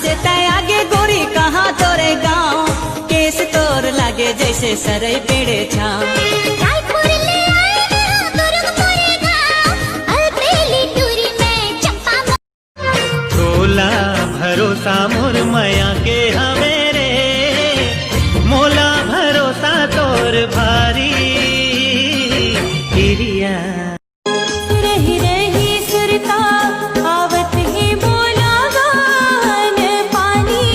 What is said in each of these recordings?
से तय आगे गोरी कहाँ तोरे गाँव, केस तोर लागे जैसे सरई पेड़े छाँव। तोला भरोसा मोर मया के हमेरे, मोला भरोसा तोर भारी हिरिया। रही रही सुरता आवत ही बोला गान पानी,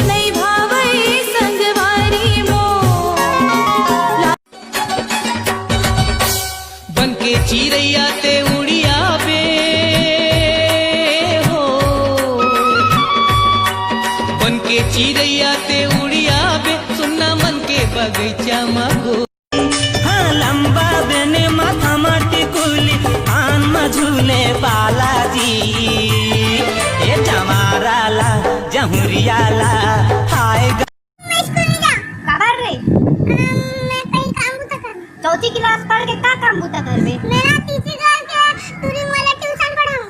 नहीं भावई संगवारी मोर। बन के चिरैया ते उड़िया बे हो, बन के चिरैया ते उड़िया बे, सुनना मन के बगीचा मागो। हाँ लंबा बेने माथा माटी कुली आन मझूले बालाजी, ये जमारा ला जहुरिया ला हाय खबर रे मैं कहीं काम बुता कर, चौथी क्लास पढ़ के का काम बुता कर बे? मेरा तीसरी क्लास के टूरिंग वाला ट्यूशन पढ़ाऊं।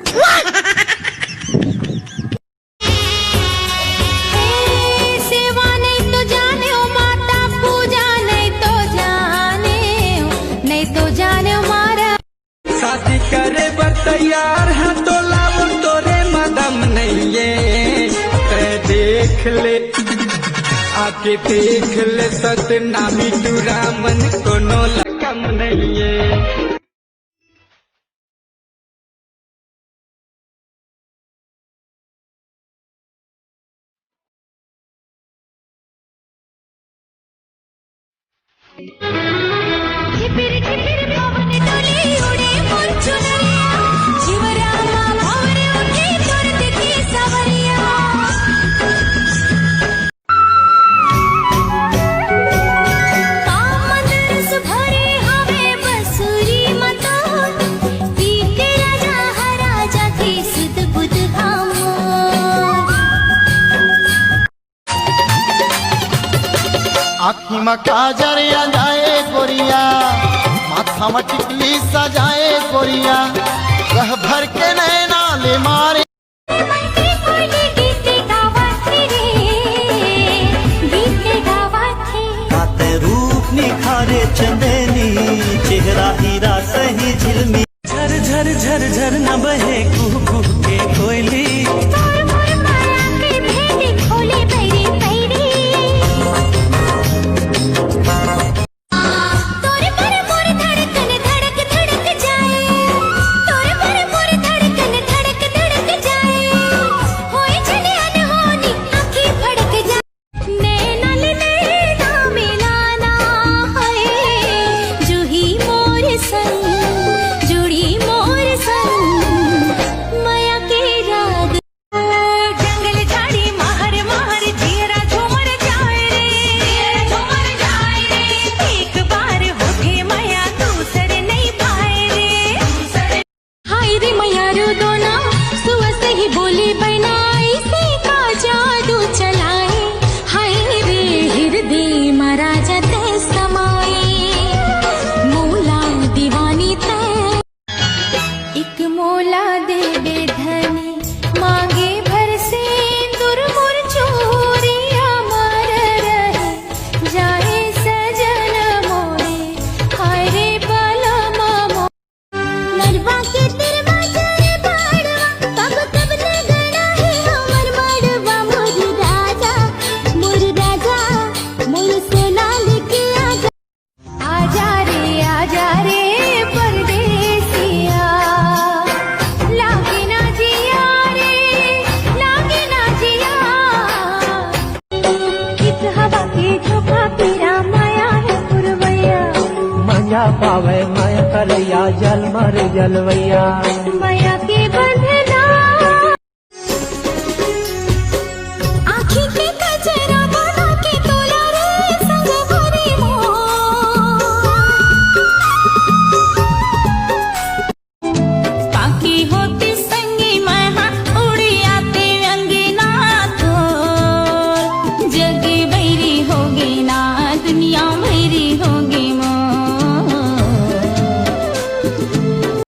सेवा नहीं तो जाने हो माता पूजा, नहीं तो जाने हो, नहीं तो जाने हो मारा। शादी करे बर तैयार है तो लाओ तोरे मदम नहीं है, देख ले आके देख ले सतनामी दुरामन कोनो लकम नहीं है। झिपिर झिपिर पवन डोले उड़े मोर चुनरिया, शिवरामा भंवरे उठे तोर देखी सवरिया। कामन रस भरे हवे बसुरी मतो, बीते राजा हराजा के सुध बुध आँखी में काजर जाए गोरिया, माथा में टिकली सजाए गोरिया, रह भर के नैना ले मारे। रूप निखारे चंदनी, चेहरा हीरा सही झिलमी, झर झर झर झर न बहे कुह कुह के कोयली। पावे मैं करैया जल मर जलवैया माया के